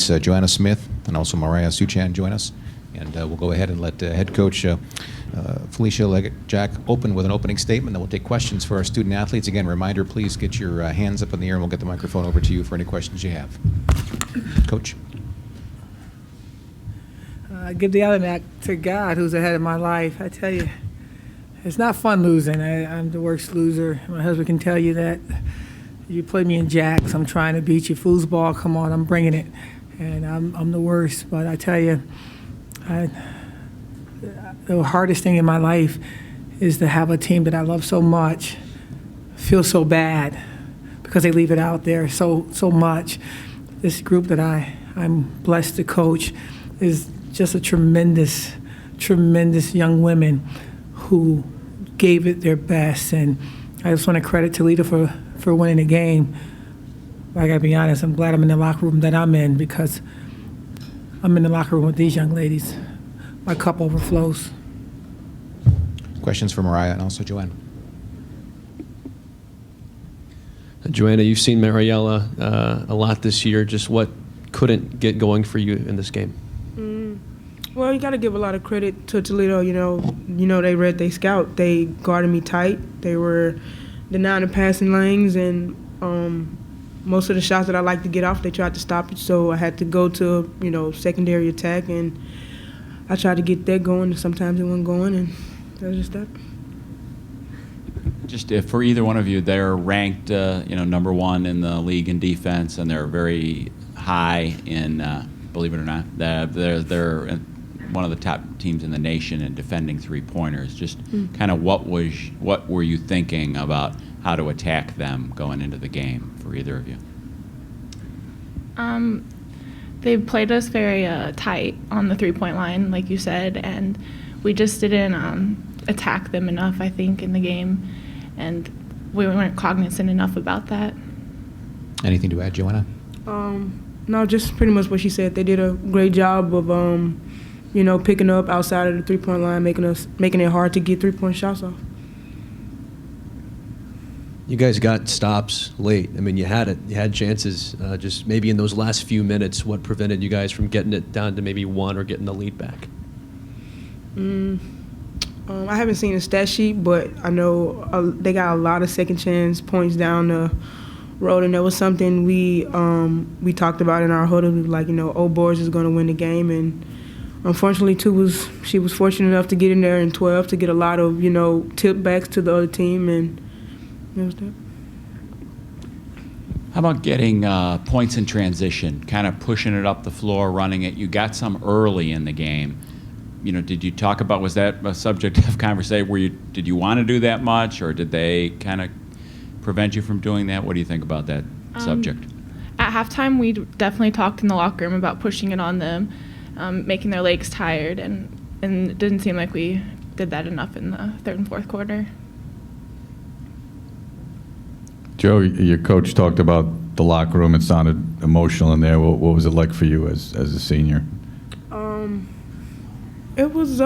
Joanna Smith and also Mariah Suchan join us. And we'll go ahead and let head coach Felicia Leggett-Jack open with an opening statement. Then we'll take questions for our student athletes. Again, reminder, please get your hands up in the air and we'll get the microphone over to you for any questions you have. Coach. I give the honor back to God, who's ahead of my life. I tell you, it's not fun losing. I'm the worst loser. My husband can tell you that. You play me in jacks, I'm trying to beat you. Foosball, come on, I'm bringing it. And I'm the worst. But I tell you, the hardest thing in my life is to have a team that I love so much feel so bad because they leave it out there so much. This group that I'm blessed to coach is just a tremendous young women who gave it their best. And I just want to credit Toledo for winning the game. I gotta be honest, I'm glad I'm in the locker room that I'm in because I'm in the locker room with these young ladies. My cup overflows. Questions for Mariah and also Joanna. Joanna, you've seen Mariella a lot this year. Just what couldn't get going for you in this game? Well, you got to give a lot of credit to Toledo. You know, they read their scout. They guarded me tight. They were denying the passing lanes, and most of the shots that I like to get off, they tried to stop it. So I had to go to secondary attack, and I tried to get that going. And sometimes it wasn't going, and that was just that. Just for either one of you, they're ranked, number one in the league in defense, and they're very high in, believe it or not, they're one of the top teams in the nation in defending three-pointers. Just kind of what were you thinking about how to attack them going into the game for either of you? They played us very tight on the three-point line, like you said, and we just didn't attack them enough, I think, in the game, and we weren't cognizant enough about that. Anything to add, Joanna? No, just pretty much what she said. They did a great job of picking up outside of the three-point line, making it hard to get three-point shots off. You guys got stops late. I mean, you had chances. Just maybe in those last few minutes, what prevented you guys from getting it down to maybe one or getting the lead back? I haven't seen a stat sheet, but I know they got a lot of second chance points down the road, and that was something we talked about in our huddle. Like, Old Boys is going to win the game, and unfortunately, she was fortunate enough to get in there in 12 to get a lot of tip backs to the other team, and that was that. How about getting points in transition, kind of pushing it up the floor, running it? You got some early in the game. Did you talk about, was that a subject of conversation? Did you want to do that much, or did they kind of prevent you from doing that? What do you think about that subject? At halftime, we definitely talked in the locker room about pushing it on them, making their legs tired, and it didn't seem like we did that enough in the third and fourth quarter. Joe, your coach talked about the locker room. It sounded emotional in there. What was it like for you as a senior? It was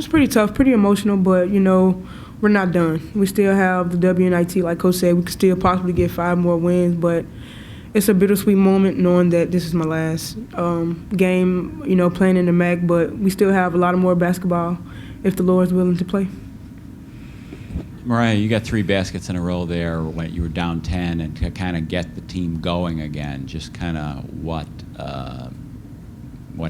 pretty tough, pretty emotional, but we're not done. We still have the WNIT, like Coach said. We could still possibly get 5 more wins, but it's a bittersweet moment knowing that this is my last game, playing in the MAC, but we still have a lot of more basketball if the Lord's willing to play. Mariah, you got 3 baskets in a row there when you were down 10, and to kind of get the team going again, just kind of what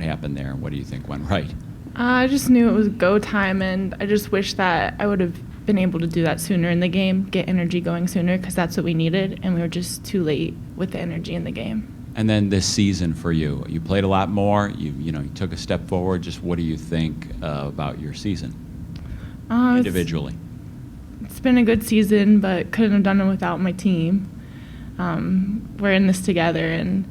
happened there? What do you think went right? I just knew it was go time, and I just wish that I would have been able to do that sooner in the game, get energy going sooner, because that's what we needed, and we were just too late with the energy in the game. And then this season for you, you played a lot more. You took a step forward. Just what do you think about your season individually? It's been a good season, but couldn't have done it without my team. We're in this together, and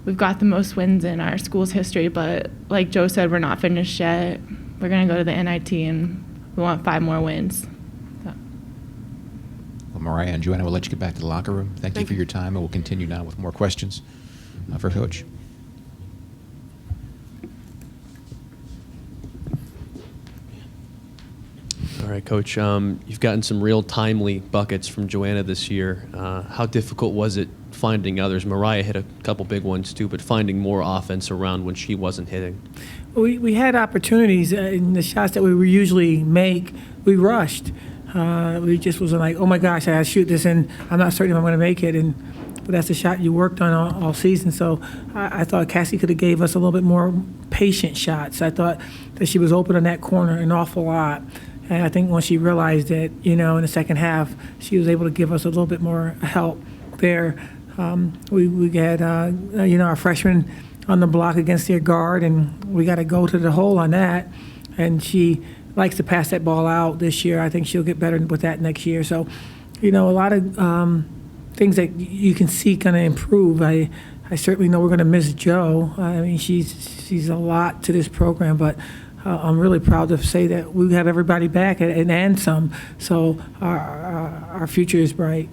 we've got the most wins in our school's history, but like Joe said, we're not finished yet. We're going to go to the NIT, and we want 5 more wins. So. Well, Mariah and Joanna, we'll let you get back to the locker room. Thank you for your time, and we'll continue now with more questions for Coach. All All right, Coach. You've gotten some real timely buckets from Joanna this year. How difficult was it finding others? Mariah hit a couple big ones too, but finding more offense around when she wasn't hitting. We had opportunities in the shots that we would usually make. We rushed. We just was like, oh my gosh, I gotta shoot this, and I'm not certain if I'm going to make it. But that's the shot you worked on all season. So I thought Cassie could have gave us a little bit more patient shots. I thought that she was open in that corner an awful lot. And I think when she realized it, in the second half, she was able to give us a little bit more help there. We had, our freshman on the block against their guard, and we got to go to the hole on that. And she likes to pass that ball out this year. I think she'll get better with that next year. So, a lot of things that you can see kind of improve. I certainly know we're going to miss Jo. I mean, she's a lot to this program, but I'm really proud to say that we have everybody back and some. So our future is bright.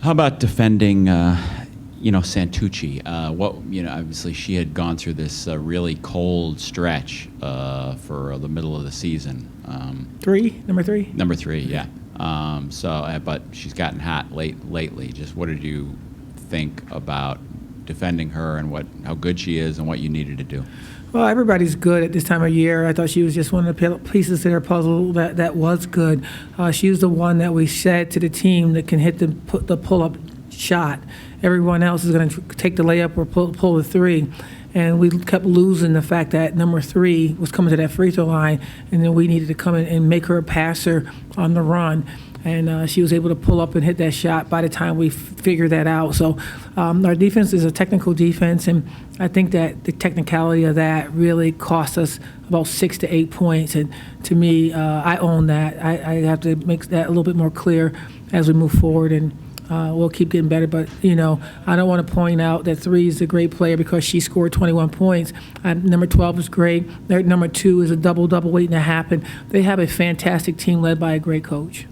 How about defending, Santucci? Obviously she had gone through this really cold stretch for the middle of the season. Number three? Number 3, yeah. But she's gotten hot lately. Just what did you think about defending her and how good she is and what you needed to do? Well, everybody's good at this time of year. I thought she was just one of the pieces to their puzzle that was good. She was the one that we said to the team that can hit the pull-up shot. Everyone else is going to take the layup or pull the three. And we kept losing the fact that number 3 was coming to that free throw line, and then we needed to come in and make her a passer on the run. And she was able to pull up and hit that shot by the time we figured that out. So our defense is a technical defense, and I think that the technicality of that really cost us about 6 to 8 points. And to me, I own that. I have to make that a little bit more clear as we move forward, and we'll keep getting better. But, I don't want to point out that 3 is a great player because she scored 21 points. Number 12 is great. Their number 2 is a double-double waiting to happen. They have a fantastic team led by a great coach.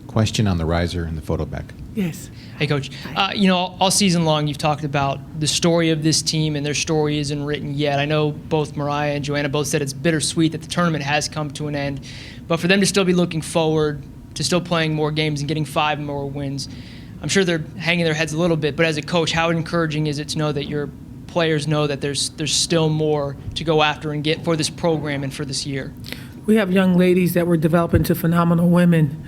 Question on the riser and the photo back. Yes. Hey, Coach. All season long you've talked about the story of this team, and their story isn't written yet. I know both Mariah and Joanna both said it's bittersweet that the tournament has come to an end. But for them to still be looking forward to still playing more games and getting 5 more wins, I'm sure they're hanging their heads a little bit. But as a coach, how encouraging is it to know that your players know that there's still more to go after and get for this program and for this year? We have young ladies that we're developing to phenomenal women.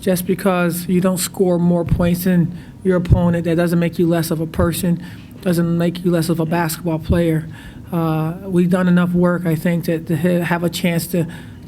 Just because you don't score more points than your opponent, that doesn't make you less of a person, doesn't make you less of a basketball player. We've done enough work, I think, to have a chance to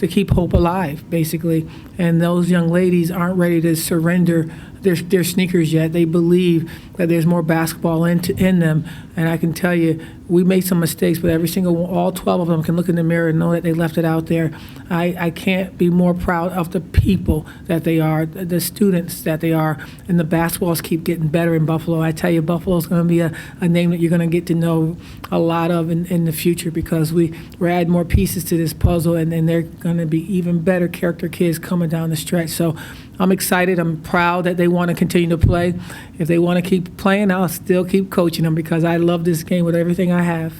keep hope alive, basically. And those young ladies aren't ready to surrender their sneakers yet. They believe that there's more basketball in them. And I can tell you, we made some mistakes, but all 12 of them can look in the mirror and know that they left it out there. I can't be more proud of the people that they are, the students that they are, and the basketballs keep getting better in Buffalo. I tell you, Buffalo's going to be a name that you're going to get to know a lot of in the future because we're adding more pieces to this puzzle, and they're going to be even better character kids coming down the stretch. So I'm excited. I'm proud that they want to continue to play. If they want to keep playing, I'll still keep coaching them because I love this game with everything I have.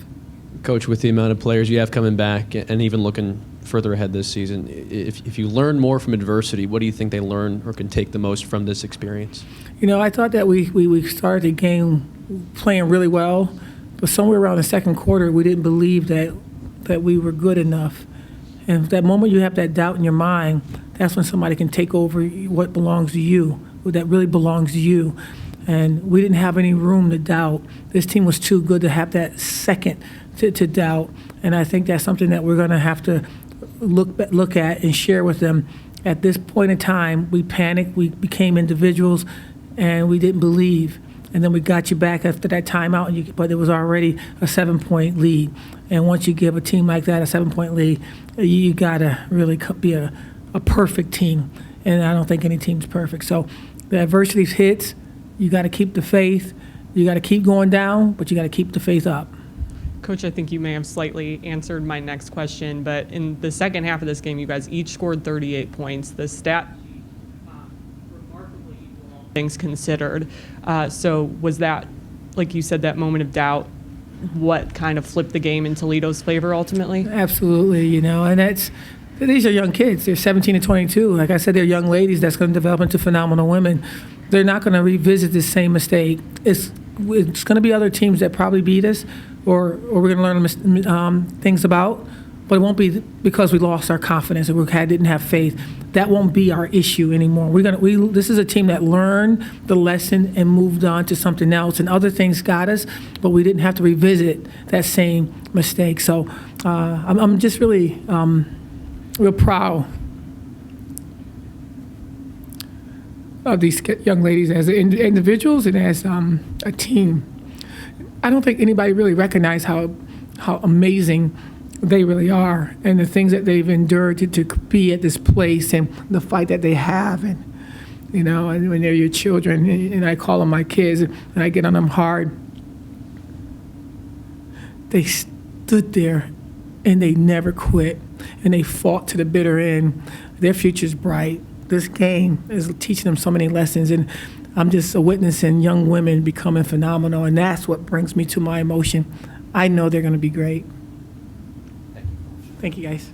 Coach, with the amount of players you have coming back and even looking further ahead this season, if you learn more from adversity, what do you think they learn or can take the most from this experience? I thought that we started the game playing really well, but somewhere around the second quarter, we didn't believe that we were good enough. And that moment you have that doubt in your mind, that's when somebody can take over what belongs to you, what that really belongs to you. And we didn't have any room to doubt. This team was too good to have that second to doubt. And I think that's something that we're going to have to look at and share with them. At this point in time, we panicked, we became individuals, and we didn't believe. And then we got you back after that timeout, but it was already a 7-point lead. And once you give a team like that a 7-point lead, you got to really be a perfect team. And I don't think any team's perfect. So the adversity hits, you got to keep the faith. You got to keep going down, but you got to keep the faith up. Coach, I think you may have slightly answered my next question, but in the second half of this game, you guys each scored 38 points. The stat remarkably equal, all things considered. So was that, like you said, that moment of doubt what kind of flipped the game in Toledo's favor ultimately? Absolutely, you know, and these are young kids. They're 17 and 22. Like I said, they're young ladies that's going to develop into phenomenal women. They're not going to revisit the same mistake. It's going to be other teams that probably beat us, or we're going to learn things about, but it won't be because we lost our confidence or didn't have faith. That won't be our issue anymore. This is a team that learned the lesson and moved on to something else, and other things got us, but we didn't have to revisit that same mistake. So I'm just really real proud of these young ladies as individuals and as a team. I don't think anybody really recognized how amazing they really are, and the things that they've endured to be at this place, and the fight that they have, and you know, and when they're your children, and I call them my kids, and I get on them hard. They stood there, and they never quit, and they fought to the bitter end. Their future's bright. This game is teaching them so many lessons, and I'm just witnessing young women becoming phenomenal, and that's what brings me to my emotion. I know they're going to be great. Thank you, guys.